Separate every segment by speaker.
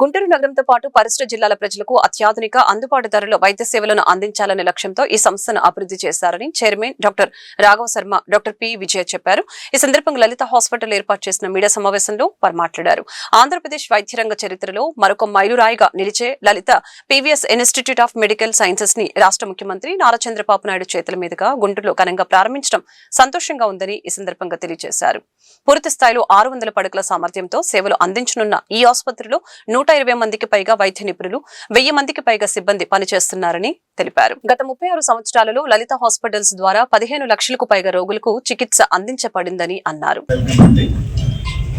Speaker 1: గుంటూరు నగరంతో పాటు పరిసర జిల్లాల ప్రజలకు అత్యాధునిక అందుబాటు ధరలో వైద్య సేవలను అందించాలనే లక్ష్యంతో ఈ సంస్థను అభివృద్ధి చేశారని chairman doctor Raghava Sharma doctor P Vijaya చెప్పారు. ఈ సందర్భంగా లలిత హాస్పిటల్ ఏర్పాటు చేసిన మీడియా సమావేశంలో వారు మాట్లాడారు. ఆంధ్రప్రదేశ్ వైద్య రంగ చరిత్రలో మరొక మైలురాయిగా నిలిచే Lalitha PVS institute of medical sciences ని రాష్ట్ర ముఖ్యమంత్రి నారా చంద్రబాబు నాయుడు చేతుల మీదుగా గుంటూరులో ఘనంగా ప్రారంభించడం సంతోషంగా ఉందని ఈ సందర్భంగా తెలియజేశారు. పూర్తి స్థాయిలో 600 పడకల సామర్థ్యంతో సేవలు అందించనున్న ఈ ఆసుపత్రిలో 120 మందికి పైగా వైద్య నిపుణులు 1000 మందికి పైగా సిబ్బంది పనిచేస్తున్నారని తెలిపారు. గత 36 సంవత్సరాలలో లలిత హాస్పిటల్స్ ద్వారా 15 లక్షలకు పైగా రోగులకు చికిత్స అందించబడిందని అన్నారు.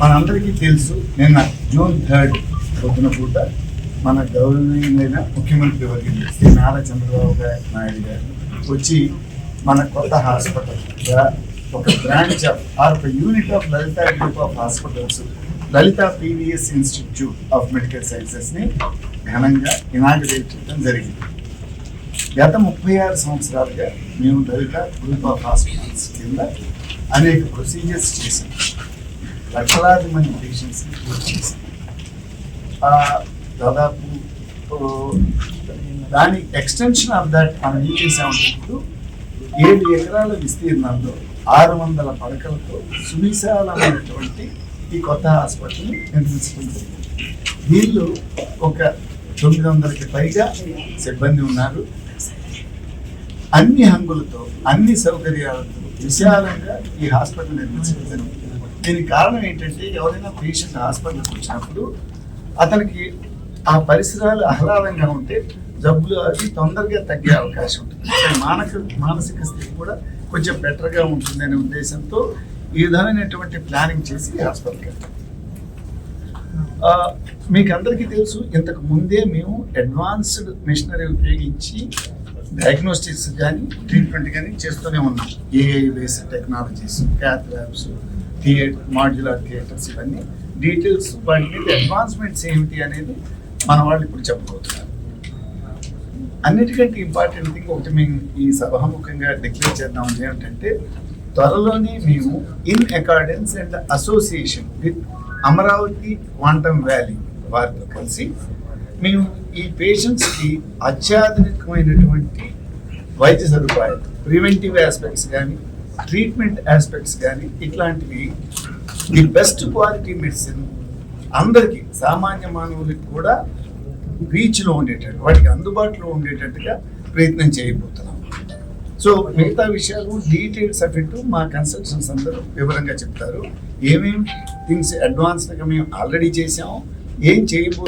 Speaker 2: మనందరికీ తెలుసు, నిన్న జూన్ 3 పొద్దున పూట మన గౌరవనీయులైన ముఖ్యమంత్రి వర్యులు శ్రీ నారా చంద్రబాబు నాయుడు గారు వచ్చి మన కొత్త హాస్పిటల్ ఒక బ్రాంచ్ ఒక unit of Lalitha group of hospitals Lalitha PVS institute of medical sciences ని ఘనంగా ఇనాగ్రేట్ చేయడం జరిగింది. గత 36 సంవత్సరాలుగా మేము లలిత గ్రూప్ ఆఫ్ హాస్పిటల్స్ కింద అనేక ప్రొసీజర్స్ చేసాం. లక్షలాది మంది పేషెంట్స్ని ట్రీట్ చేసాం. దాదాపు దాని ఎక్స్టెన్షన్ ఆఫ్ దట్ మనం ఏం చేసామంటే ఇప్పుడు 7 ఎకరాల విస్తీర్ణంలో 600 పడకలతో సువిశాలమైనటువంటి ఈ కొత్త హాస్పిటల్ని నిర్మించడం జరిగింది. వీళ్ళు ఒక 900కి పైగా సిబ్బంది ఉన్నారు. అన్ని హంగులతో అన్ని సౌకర్యాలతో విశాలంగా ఈ హాస్పిటల్ నిర్మించడం జరిగింది. దీనికి కారణం ఏంటంటే, ఎవరైనా పేషెంట్ హాస్పిటల్కి వచ్చినప్పుడు అతనికి ఆ పరిసరాలు ఆహ్లాదంగా ఉంటే జబ్బులు అవి తొందరగా తగ్గే అవకాశం ఉంటుంది. మానసిక స్థితి కూడా కొంచెం బెటర్గా ఉంటుందనే ఉద్దేశంతో ఈ విధమైనటువంటి ప్లానింగ్ చేసి హాస్పిటల్కి వెళ్తాం. మీకు అందరికీ తెలుసు, ఇంతకు ముందే మేము అడ్వాన్స్డ్ మిషనరీ ఉపయోగించి డయాగ్నోస్టిక్స్ కానీ ట్రీట్మెంట్ కానీ చేస్తూనే ఉన్నాం. AI based technologies, cath labs, modular theatres, ఇవన్నీ డీటెయిల్స్ వాటి మీద అడ్వాన్స్మెంట్స్ ఏమిటి అనేది మన వాళ్ళు ఇప్పుడు చెప్పబోతున్నారు. అన్నిటికంటే ఇంపార్టెంట్ థింగ్ ఒకటి మేము ఈ సభాముఖంగా డిక్లేర్ చేద్దాం ఏమిటంటే, త్వరలోనే మేము in accordance and association with Amaravati quantum valley వారితో కలిసి మేము ఈ పేషెంట్స్కి అత్యాధునికమైనటువంటి వైద్య సదుపాయాలు, ప్రివెంటివ్ ఆస్పెక్ట్స్ కానీ ట్రీట్మెంట్ ఆస్పెక్ట్స్ కానీ ఇట్లాంటివి ది బెస్ట్ క్వాలిటీ మెడిసిన్ అందరికీ, సామాన్య మానవులకి కూడా రీచ్లో ఉండేటట్టు, వాటికి అందుబాటులో ఉండేటట్టుగా ప్రయత్నం చేయబోతున్నాం. సో మిగతా విషయాలు డీటెయిల్స్ ఆఫ్ ఇట్ మా కన్సల్టెంట్స్ అందరూ వివరంగా చెప్తారు. ఏమేమి థింగ్స్ అడ్వాన్స్గా మేము ఆల్రెడీ చేసాము, ఏం చేయబో